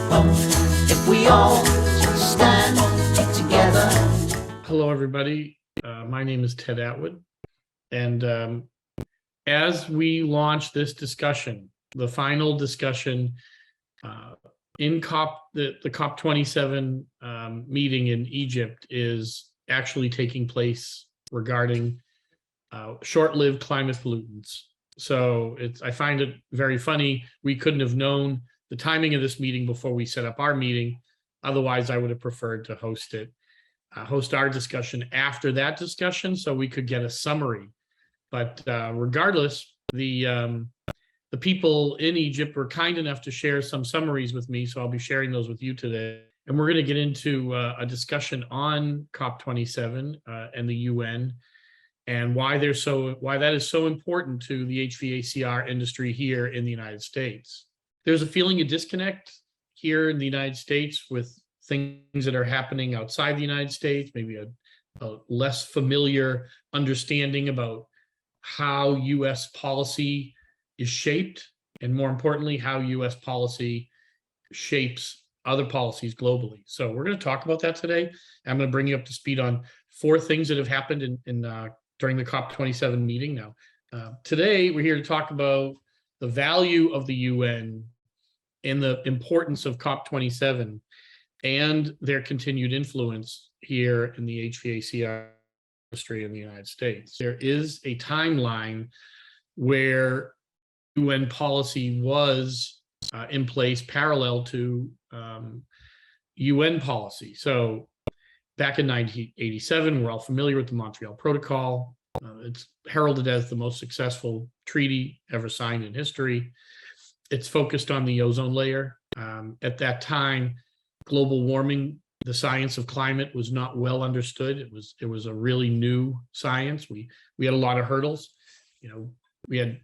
if we all stand together. Hello, everybody. My name is Ted Atwood. And as we launch this discussion, the final discussion in the COP27 meeting in Egypt is actually taking place regarding short-lived climate pollutants. So I find it very funny. We couldn't have known the timing of this meeting before we set up our meeting. Otherwise, I would have preferred to host our discussion after that discussion so we could get a summary. But regardless, the people in Egypt were kind enough to share some summaries with me, so I'll be sharing those with you today. And we're going to get into a discussion on COP27 and the UN and why that is so important to the HVACR industry here in the United States. There's a feeling of disconnect here in the United States with things that are happening outside the United States, maybe a less familiar understanding about how US policy is shaped, and more importantly, how US policy shapes other policies globally. So we're going to talk about that today. I'm going to bring you up to speed on 4 things that have happened during the COP27 meeting. Now, today we're here to talk about the value of the UN and the importance of COP27 and their continued influence here in the HVACR industry in the United States. There is a timeline where UN policy was in place parallel to UN policy. So back in 1987, we're all familiar with the Montreal Protocol. It's heralded as the most successful treaty ever signed in history. It's focused on the ozone layer. At that time, global warming, the science of climate was not well understood. It was a really new science. We had a lot of hurdles. We had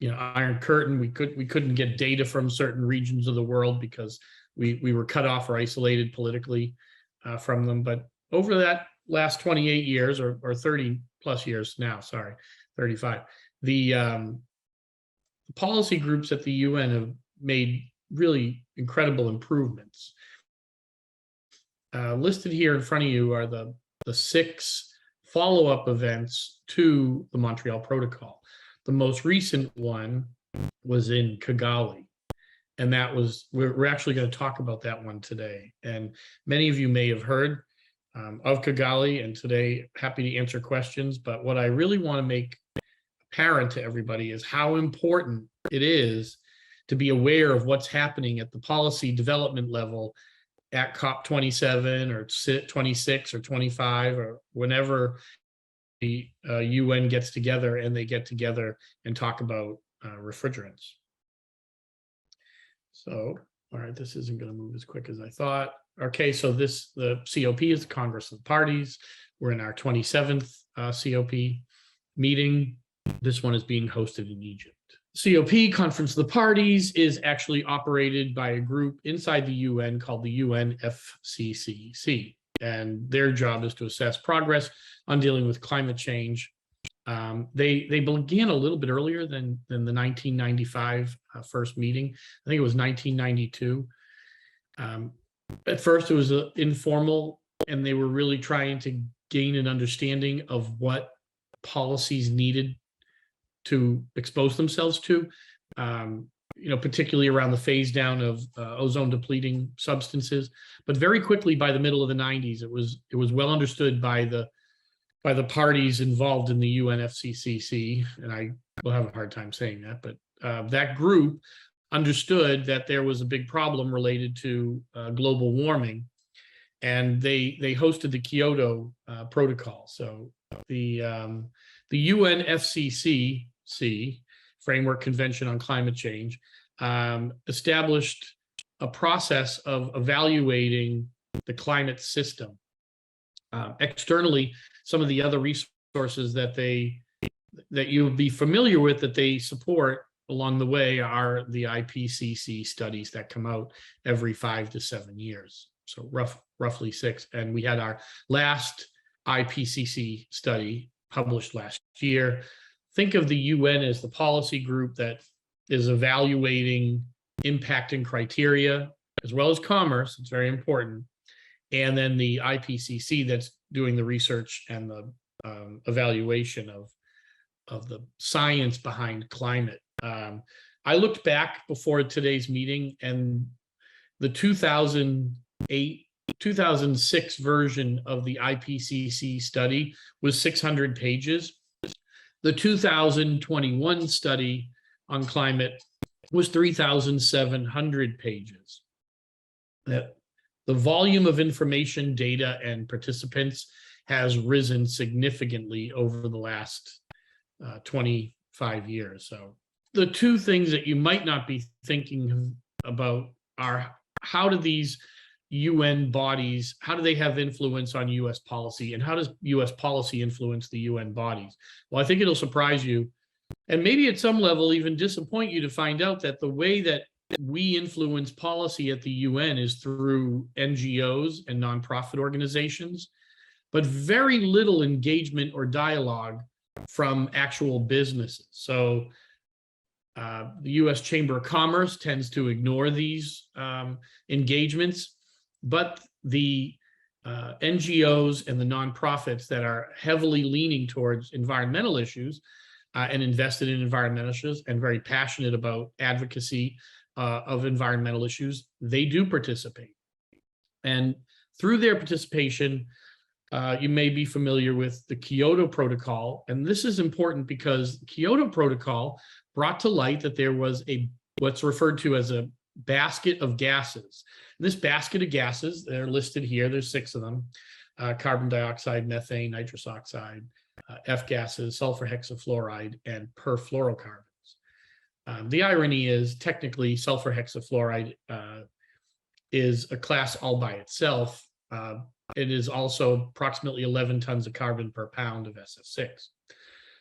Iron Curtain. We couldn't get data from certain regions of the world because we were cut off or isolated politically from them. But over that last 28 years or 30 plus years now, 35, the policy groups at the UN have made really incredible improvements. Listed here in front of you are the 6 follow-up events to the Montreal Protocol. The most recent one was in Kigali, and we're actually going to talk about that one today. And many of you may have heard of Kigali, and today happy to answer questions. But what I really want to make apparent to everybody is how important it is to be aware of what's happening at the policy development level at COP27 or 26 or 25 or whenever the UN gets together and they get together and talk about refrigerants. So, all right, this isn't going to move as quick as I thought. Okay, so the COP is the Congress of the Parties. We're in our 27th COP meeting. This one is being hosted in Egypt. COP, Conference of the Parties, is actually operated by a group inside the UN called the UNFCCC, and their job is to assess progress on dealing with climate change. They began a little bit earlier than the 1995 first meeting. I think it was 1992. At first, it was informal, and they were really trying to gain an understanding of what policies needed to expose themselves to, particularly around the phase down of ozone depleting substances. But very quickly, by the middle of the 90s, it was well understood by the parties involved in the UNFCCC, and I will have a hard time saying that, but that group understood that there was a big problem related to global warming, and they hosted the Kyoto Protocol. So the UNFCCC, Framework Convention on Climate Change, established a process of evaluating the climate system. Externally, some of the other resources that you'll be familiar with that they support along the way are the IPCC studies that come out every 5 to 7 years. So roughly 6. And we had our last IPCC study published last year. Think of the UN as the policy group that is evaluating impact and criteria as well as commerce. It's very important. And then the IPCC that's doing the research and the evaluation of the science behind climate. I looked back before today's meeting, and the 2006 version of the IPCC study was 600 pages. The 2021 study on climate was 3,700 pages. That the volume of information, data, and participants has risen significantly over the last 25 years. So the two things that you might not be thinking about are, how do these UN bodies, how do they have influence on US policy, and how does US policy influence the UN bodies? Well, I think it'll surprise you, and maybe at some level even disappoint you, to find out that the way that we influence policy at the UN is through NGOs and nonprofit organizations, but very little engagement or dialogue from actual businesses. So the US Chamber of Commerce tends to ignore these engagements, but the NGOs and the nonprofits that are heavily leaning towards environmental issues and invested in environmental issues and very passionate about advocacy of environmental issues, they do participate. And through their participation, you may be familiar with the Kyoto Protocol. And this is important because the Kyoto Protocol brought to light that there was what's referred to as a basket of gases. And this basket of gases, they're listed here, there's 6 of them: carbon dioxide, methane, nitrous oxide, F gases, sulfur hexafluoride, and perfluorocarbons. The irony is, technically, sulfur hexafluoride is a class all by itself. It is also approximately 11 tons of carbon per pound of SF6.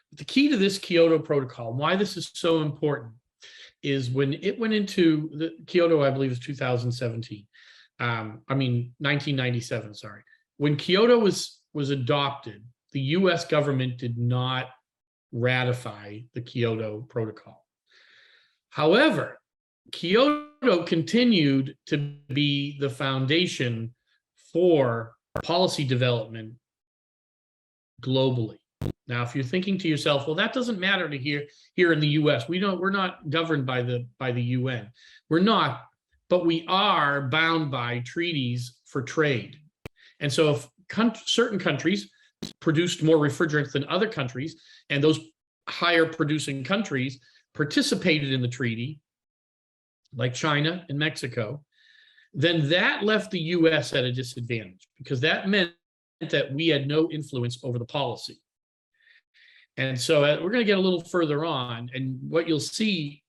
But the key to this Kyoto Protocol, why this is so important, is when it went into the Kyoto, I believe, is 2017. 1997, sorry. When Kyoto was adopted, the US government did not ratify the Kyoto Protocol. However, Kyoto continued to be the foundation for policy development globally. Now, if you're thinking to yourself, well, that doesn't matter to here in the US. We're not governed by the UN. We're not, but we are bound by treaties for trade. And so if certain countries produced more refrigerants than other countries, and those higher producing countries participated in the treaty, like China and Mexico, then that left the US at a disadvantage, because that meant that we had no influence over the policy. And so we're going to get a little further on, and what you'll see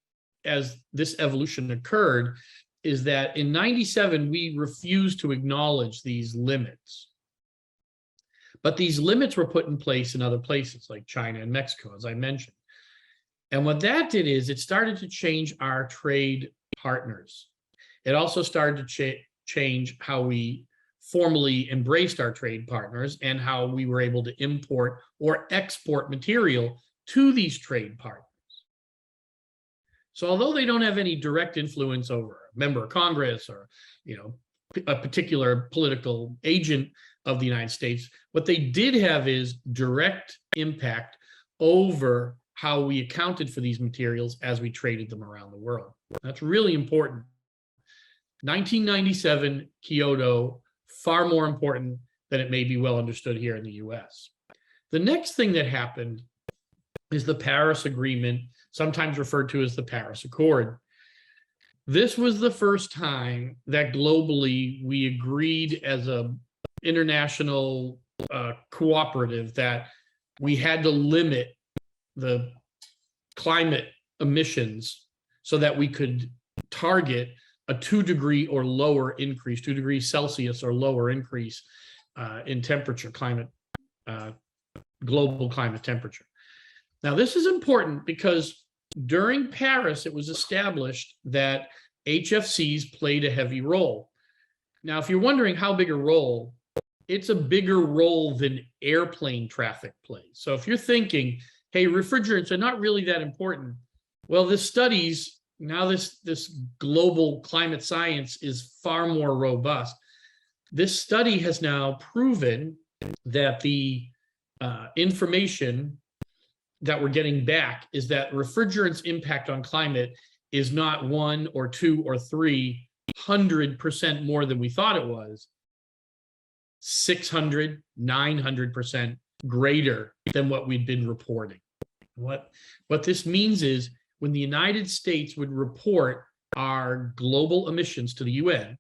as this evolution occurred is that in 97, we refused to acknowledge these limits. But these limits were put in place in other places like China and Mexico, as I mentioned. And what that did is it started to change our trade partners. It also started to change how we formally embraced our trade partners and how we were able to import or export material to these trade partners. So although they don't have any direct influence over a member of Congress or, a particular political agent of the United States, what they did have is direct impact over how we accounted for these materials as we traded them around the world. That's really important. 1997 Kyoto, far more important than it may be well understood here in the US. The next thing that happened is the Paris Agreement, sometimes referred to as the Paris Accord. This was the first time that globally we agreed as an international cooperative that we had to limit the climate emissions so that we could target a 2-degree or lower increase, 2 degrees Celsius or lower increase in temperature, global climate temperature. Now, this is important because during Paris, it was established that HFCs played a heavy role. Now, if you're wondering how big a role, it's a bigger role than airplane traffic plays. So if you're thinking, hey, refrigerants are not really that important, well, the studies now this global climate science is far more robust. This study has now proven that the information that we're getting back is that refrigerants' impact on climate is not 1 or 2 or 300% more than we thought it was. 600, 900% greater than what we'd been reporting. What this means is when the United States would report our global emissions to the UN,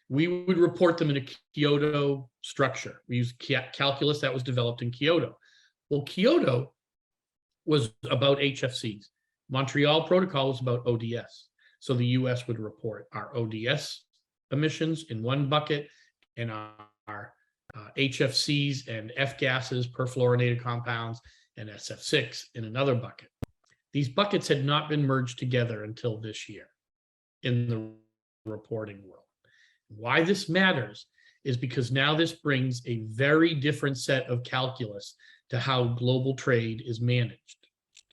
we would report them in a Kyoto structure. We use calculus that was developed in Kyoto. Well, Kyoto was about HFCs. Montreal Protocol was about ODS. So the US would report our ODS emissions in one bucket and our HFCs and F gases, perfluorinated compounds, and SF6 in another bucket. These buckets had not been merged together until this year in the reporting world. Why this matters is because now this brings a very different set of calculus to how global trade is managed.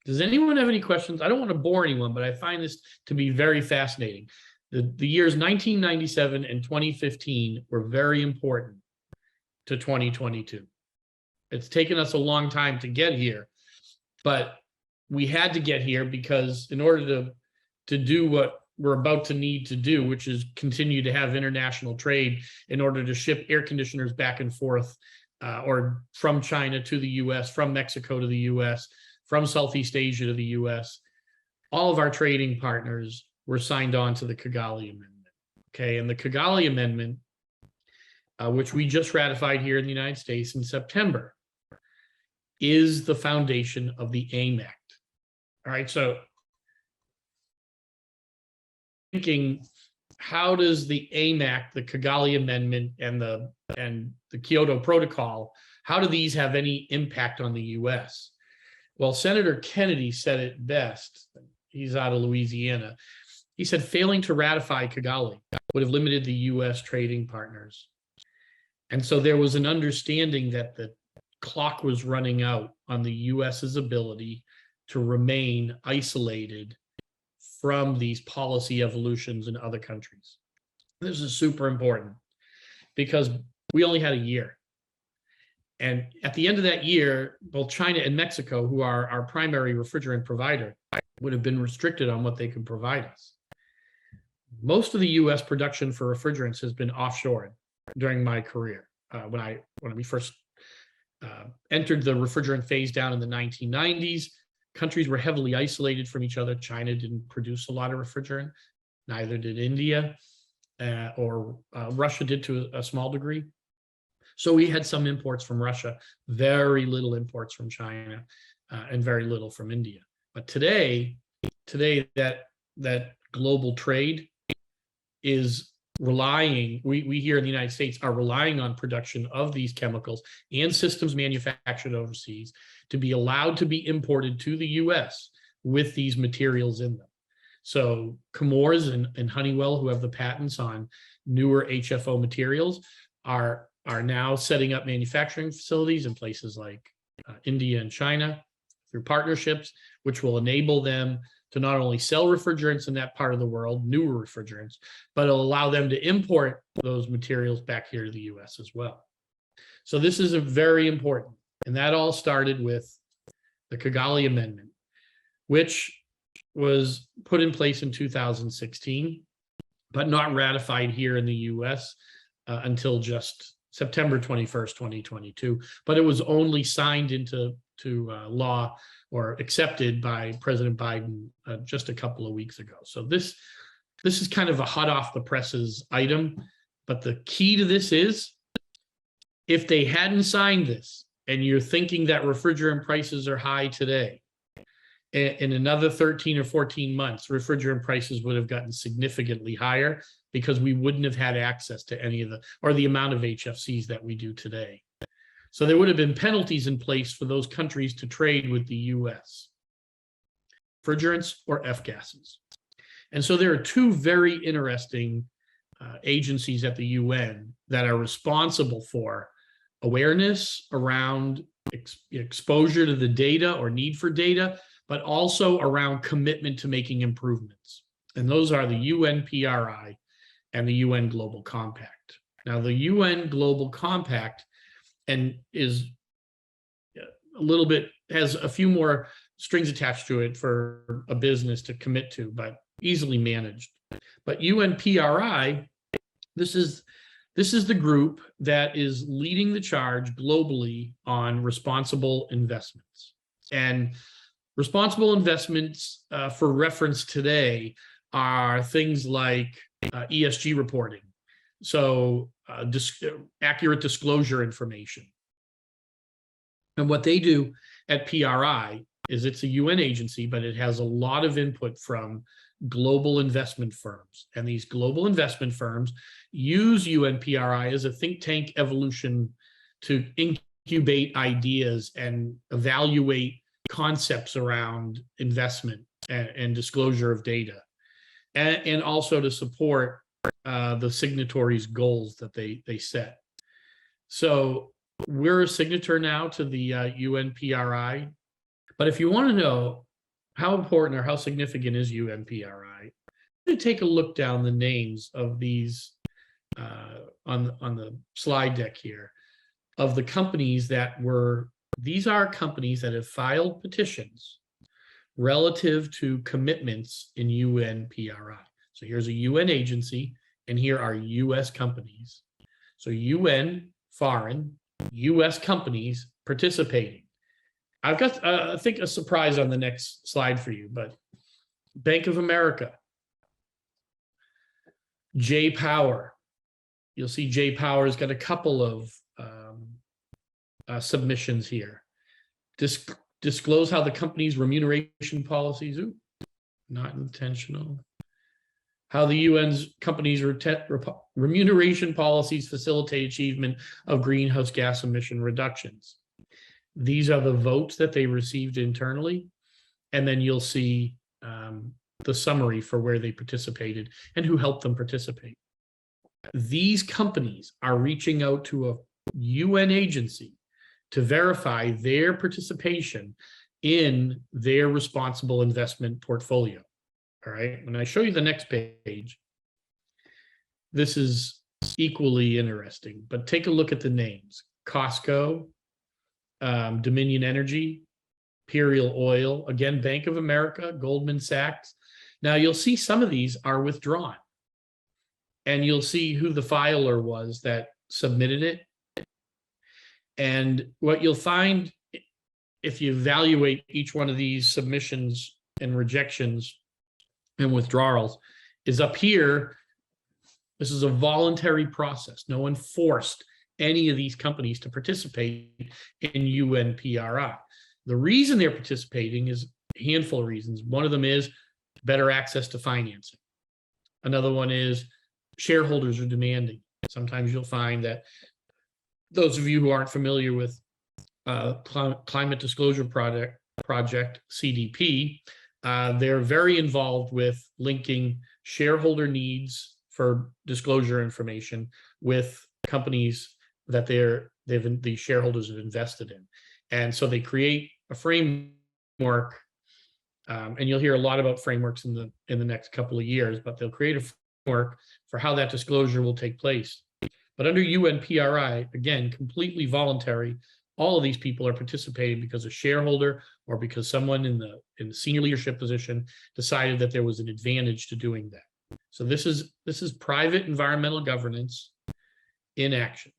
Does anyone have any questions? I don't want to bore anyone, but I find this to be very fascinating. The years 1997 and 2015 were very important to 2022. It's taken us a long time to get here, but we had to get here because in order to do what we're about to need to do, which is continue to have international trade in order to ship air conditioners back and forth or from China to the US, from Mexico to the US, from Southeast Asia to the US, all of our trading partners were signed on to the Kigali Amendment. Okay, and the Kigali Amendment, which we just ratified here in the United States in September, is the foundation of the AIM Act. All right, so thinking, how does the AIM Act, the Kigali Amendment, and the Kyoto Protocol, how do these have any impact on the US? Well, Senator Kennedy said it best. He's out of Louisiana. He said failing to ratify Kigali would have limited the US trading partners. And so there was an understanding that the clock was running out on the US's ability to remain isolated from these policy evolutions in other countries. This is super important because we only had a year. And at the end of that year, both China and Mexico, who are our primary refrigerant provider, would have been restricted on what they could provide us. Most of the US production for refrigerants has been offshored during my career. When we first entered the refrigerant phase down in the 1990s, countries were heavily isolated from each other. China didn't produce a lot of refrigerant, neither did India, or Russia did to a small degree. So we had some imports from Russia, very little imports from China, and very little from India. But today that global trade is relying, we here in the United States are relying on production of these chemicals and systems manufactured overseas to be allowed to be imported to the US with these materials in them. So Chemours and Honeywell, who have the patents on newer HFO materials, are now setting up manufacturing facilities in places like India and China through partnerships, which will enable them to not only sell refrigerants in that part of the world, newer refrigerants, but it'll allow them to import those materials back here to the US as well. So this is a very important, and that all started with the Kigali Amendment, which was put in place in 2016, but not ratified here in the US until just September 21st, 2022. But it was only signed into law or accepted by President Biden just a couple of weeks ago. So this is kind of a hot off the presses item, but the key to this is if they hadn't signed this and you're thinking that refrigerant prices are high today, in another 13 or 14 months, refrigerant prices would have gotten significantly higher because we wouldn't have had access to any of the amount of HFCs that we do today. So there would have been penalties in place for those countries to trade with the US, refrigerants or F gases. And so there are two very interesting agencies at the UN that are responsible for awareness around exposure to the data or need for data, but also around commitment to making improvements. And those are the UNPRI and the UN Global Compact. Now, the UN Global Compact is a little bit, has a few more strings attached to it for a business to commit to, but easily managed. But UNPRI, this is the group that is leading the charge globally on responsible investments. And responsible investments, for reference today, are things like ESG reporting, so accurate disclosure information. And what they do at PRI is, it's a UN agency, but it has a lot of input from global investment firms. And these global investment firms use UNPRI as a think tank evolution to incubate ideas and evaluate concepts around investment and disclosure of data, and also to support the signatories' goals that they set. So we're a signature now to the UNPRI. But if you want to know how important or how significant is UNPRI, I'm going to take a look down the names of these on the slide deck here, of the companies that were, these are companies that have filed petitions relative to commitments in UNPRI. So here's a UN agency, and here are US companies. So UN, foreign, US companies participating. I've got, I think, a surprise on the next slide for you, but Bank of America, J Power. You'll see J Power's got a couple of submissions here. Disclose how the company's remuneration policies, not intentional. How the UN's company's remuneration policies facilitate achievement of greenhouse gas emission reductions. These are the votes that they received internally. And then you'll see the summary for where they participated and who helped them participate. These companies are reaching out to a UN agency to verify their participation in their responsible investment portfolio. All right, when I show you the next page, this is equally interesting, but take a look at the names. Costco, Dominion Energy, Imperial Oil, again, Bank of America, Goldman Sachs. Now you'll see some of these are withdrawn, and you'll see who the filer was that submitted it. And what you'll find, if you evaluate each one of these submissions and rejections and withdrawals, is up here. This is a voluntary process. No one forced any of these companies to participate in UNPRI. The reason they're participating is a handful of reasons. One of them is better access to financing. Another one is shareholders are demanding. Sometimes you'll find that those of you who aren't familiar with Climate Disclosure Project, CDP, they're very involved with linking shareholder needs for disclosure information with companies that the shareholders have invested in. And so they create a framework, and you'll hear a lot about frameworks in the next couple of years, but they'll create a framework for how that disclosure will take place. But under UNPRI, again, completely voluntary, all of these people are participating because a shareholder or because someone in the senior leadership position decided that there was an advantage to doing that. So this is private environmental governance in action.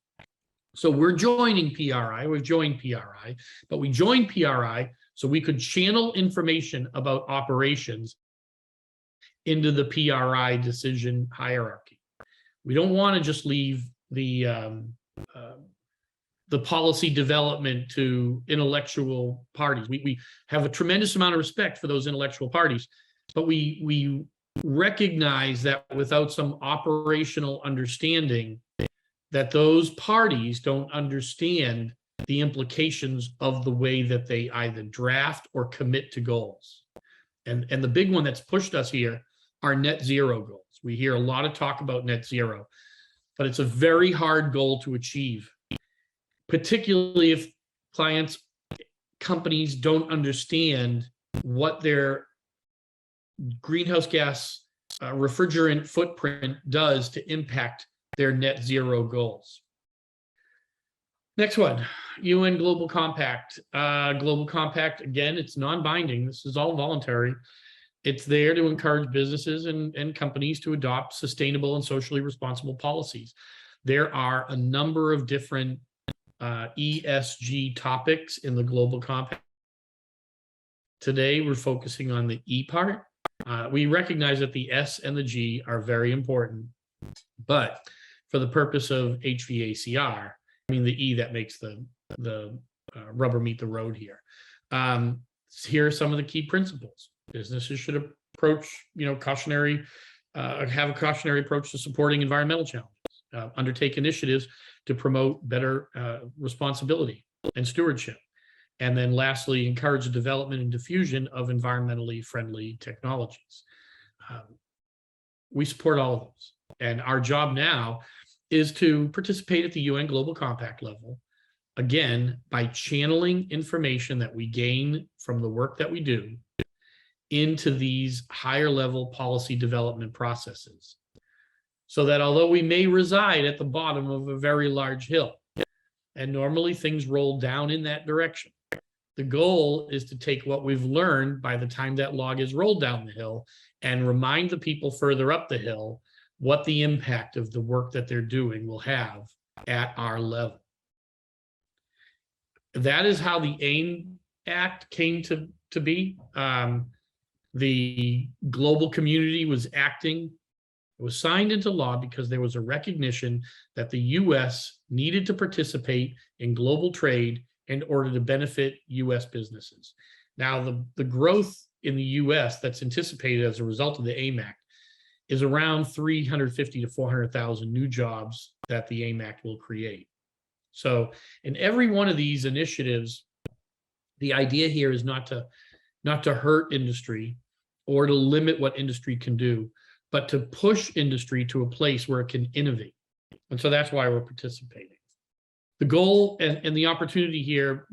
So we're joining PRI, we've joined PRI, but we joined PRI so we could channel information about operations into the PRI decision hierarchy. We don't want to just leave the policy development to intellectual parties. We have a tremendous amount of respect for those intellectual parties, but we recognize that without some operational understanding, that those parties don't understand the implications of the way that they either draft or commit to goals. And the big one that's pushed us here are net zero goals. We hear a lot of talk about net zero, but it's a very hard goal to achieve, particularly if companies don't understand what their greenhouse gas refrigerant footprint does to impact their net zero goals. Next one, UN Global Compact. Global Compact, again, it's non-binding. This is all voluntary. It's there to encourage businesses and companies to adopt sustainable and socially responsible policies. There are a number of different ESG topics in the Global Compact. Today, we're focusing on the E part. We recognize that the S and the G are very important, but for the purpose of HVACR, I mean the E that makes the rubber meet the road here. Here are some of the key principles. Businesses should approach, cautionary, have a cautionary approach to supporting environmental challenges, undertake initiatives to promote better responsibility and stewardship. And then lastly, encourage the development and diffusion of environmentally friendly technologies. We support all of those. And our job now is to participate at the UN Global Compact level, again, by channeling information that we gain from the work that we do into these higher level policy development processes. So that although we may reside at the bottom of a very large hill, and normally things roll down in that direction, the goal is to take what we've learned by the time that log is rolled down the hill and remind the people further up the hill what the impact of the work that they're doing will have at our level. That is how the AIM Act came to be. The global community was acting. It was signed into law because there was a recognition that the US needed to participate in global trade in order to benefit US businesses. Now, the growth in the US that's anticipated as a result of the AIM Act is around 350 to 400,000 new jobs that the AIM Act will create. So in every one of these initiatives, the idea here is not to hurt industry or to limit what industry can do, but to push industry to a place where it can innovate. And so that's why we're participating. The goal and the opportunity here,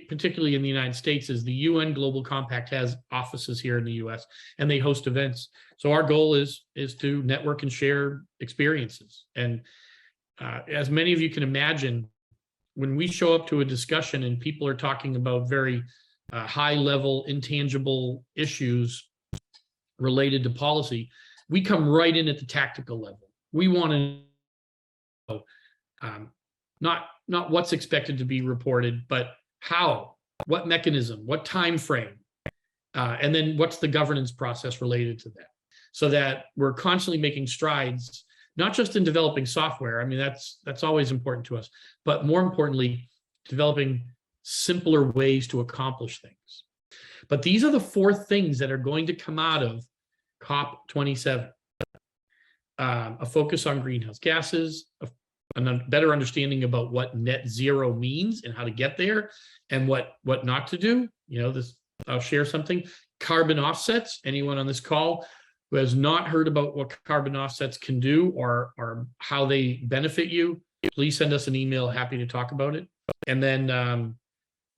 particularly in the United States, is the UN Global Compact has offices here in the US and they host events. So our goal is to network and share experiences. And as many of you can imagine, when we show up to a discussion and people are talking about very high level, intangible issues related to policy, we come right in at the tactical level. We want to know not what's expected to be reported, but how, what mechanism, what time frame, and then what's the governance process related to that, so that we're constantly making strides, not just in developing software. I mean, that's always important to us, but more importantly, developing simpler ways to accomplish things. But these are the four things that are going to come out of COP27. A focus on greenhouse gases, a better understanding about what net zero means and how to get there, and what not to do. I'll share something. Carbon offsets. Anyone on this call who has not heard about what carbon offsets can do or how they benefit you, please send us an email. Happy to talk about it. And then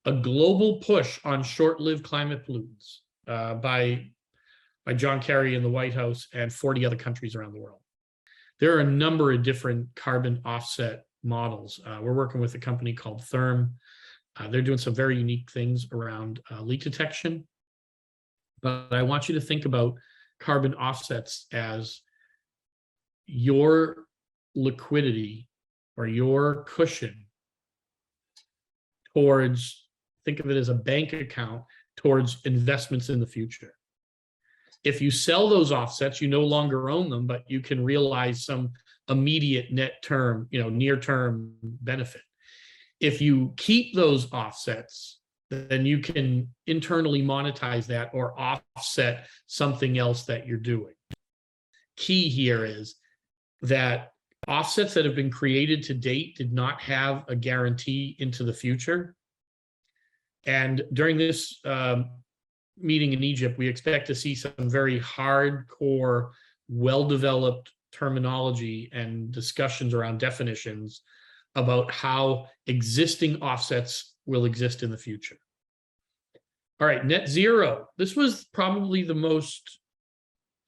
a global push on short-lived climate pollutants by John Kerry in the White House and 40 other countries around the world. There are a number of different carbon offset models. We're working with a company called Therm. They're doing some very unique things around leak detection. But I want you to think about carbon offsets as your liquidity or your cushion towards, think of it as a bank account towards investments in the future. If you sell those offsets, you no longer own them, but you can realize some immediate net term, near-term benefit. If you keep those offsets, then you can internally monetize that or offset something else that you're doing. Key here is that offsets that have been created to date did not have a guarantee into the future. And during this meeting in Egypt, we expect to see some very hardcore, well-developed terminology and discussions around definitions about how existing offsets will exist in the future. All right, net zero. This was probably the most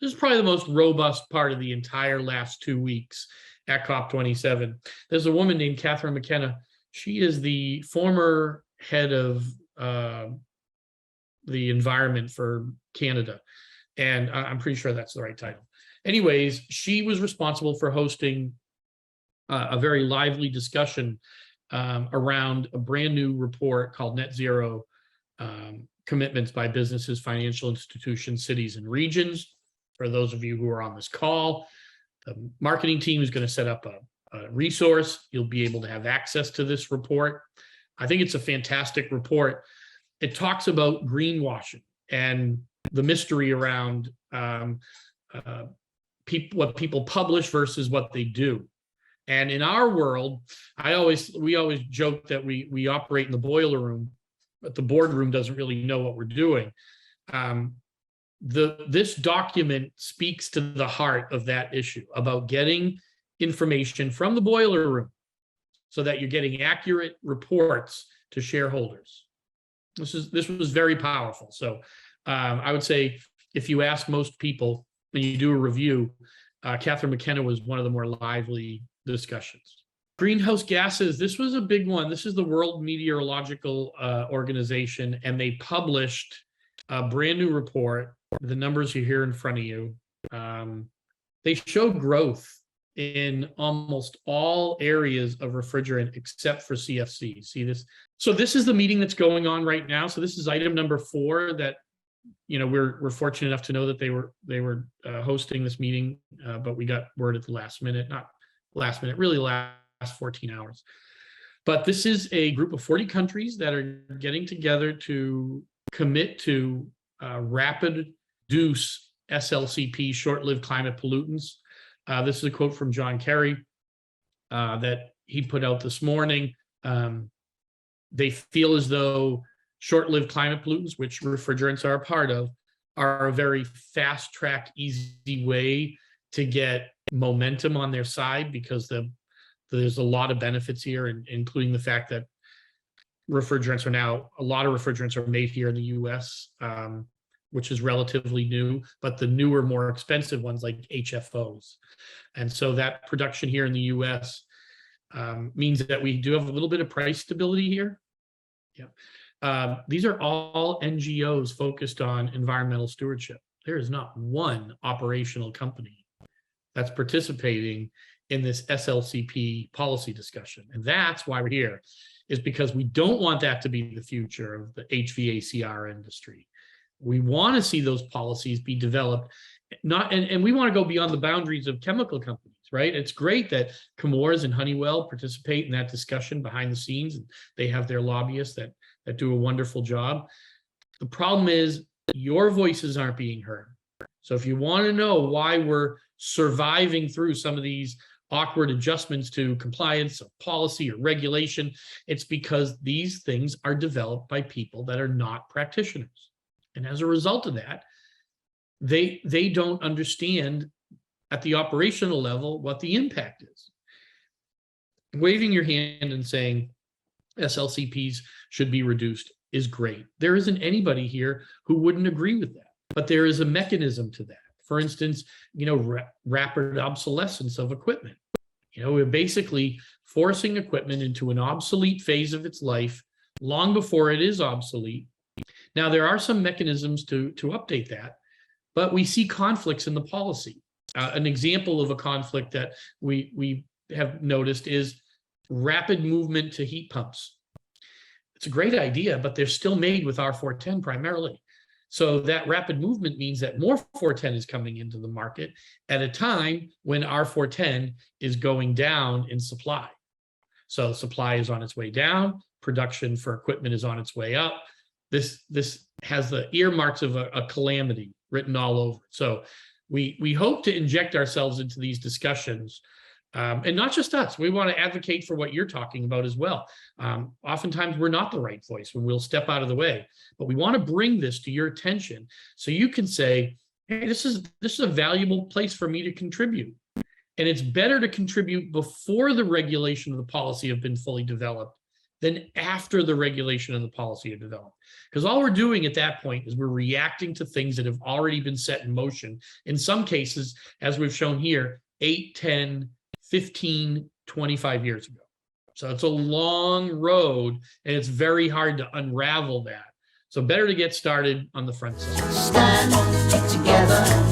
This is probably the most robust part of the entire last 2 weeks at COP27. There's a woman named Catherine McKenna. She is the former head of the environment for Canada. And I'm pretty sure that's the right title. Anyways, she was responsible for hosting a very lively discussion around a brand new report called Net Zero Commitments by Businesses, Financial Institutions, Cities, and Regions. For those of you who are on this call, the marketing team is going to set up a resource. You'll be able to have access to this report. I think it's a fantastic report. It talks about greenwashing and the mystery around what people publish versus what they do. And in our world, we always joke that we operate in the boiler room, but the boardroom doesn't really know what we're doing. This document speaks to the heart of that issue about getting information from the boiler room so that you're getting accurate reports to shareholders. This was very powerful. So I would say if you ask most people when you do a review, Catherine McKenna was one of the more lively discussions. Greenhouse gases, this was a big one. This is the World Meteorological Organization, and they published a brand new report. The numbers are here in front of you. They show growth in almost all areas of refrigerant except for CFC. See this? So this is the meeting that's going on right now. So this is item number 4 that, you know, we're fortunate enough to know that they were hosting this meeting, but we got word at the last minute, not last minute, really last 14 hours. But this is a group of 40 countries that are getting together to commit to rapid reduce SLCP, short-lived climate pollutants. This is a quote from John Kerry that he put out this morning. They feel as though short-lived climate pollutants, which refrigerants are a part of, are a very fast-track, easy way to get momentum on their side, because there's a lot of benefits here, including the fact that a lot of refrigerants are made here in the US, which is relatively new, but the newer, more expensive ones like HFOs. And so that production here in the US means that we do have a little bit of price stability here. Yeah. These are all NGOs focused on environmental stewardship. There is not one operational company that's participating in this SLCP policy discussion. And that's why we're here, is because we don't want that to be the future of the HVACR industry. We want to see those policies be developed, and we want to go beyond the boundaries of chemical companies, right? It's great that Chemours and Honeywell participate in that discussion behind the scenes, and they have their lobbyists that do a wonderful job. The problem is your voices aren't being heard. So if you want to know why we're surviving through some of these awkward adjustments to compliance or policy or regulation, it's because these things are developed by people that are not practitioners. And as a result of that, they don't understand at the operational level what the impact is. Waving your hand and saying SLCPs should be reduced is great. There isn't anybody here who wouldn't agree with that, but there is a mechanism to that. For instance, rapid obsolescence of equipment. We're basically forcing equipment into an obsolete phase of its life long before it is obsolete. Now, there are some mechanisms to update that, but we see conflicts in the policy. An example of a conflict that we have noticed is rapid movement to heat pumps. It's a great idea, but they're still made with R410 primarily. So that rapid movement means that more 410 is coming into the market at a time when R410 is going down in supply. So supply is on its way down, production for equipment is on its way up. This has the earmarks of a calamity written all over. So we hope to inject ourselves into these discussions, and not just us. We want to advocate for what you're talking about as well. Oftentimes we're not the right voice when we'll step out of the way, but we want to bring this to your attention so you can say, hey, this is a valuable place for me to contribute. And it's better to contribute before the regulation of the policy have been fully developed than after the regulation and the policy are developed. Because all we're doing at that point is we're reacting to things that have already been set in motion. In some cases, as we've shown here, 8, 10, 15, 25 years ago. So it's a long road, and it's very hard to unravel that. So better to get started on the front side. Stand together.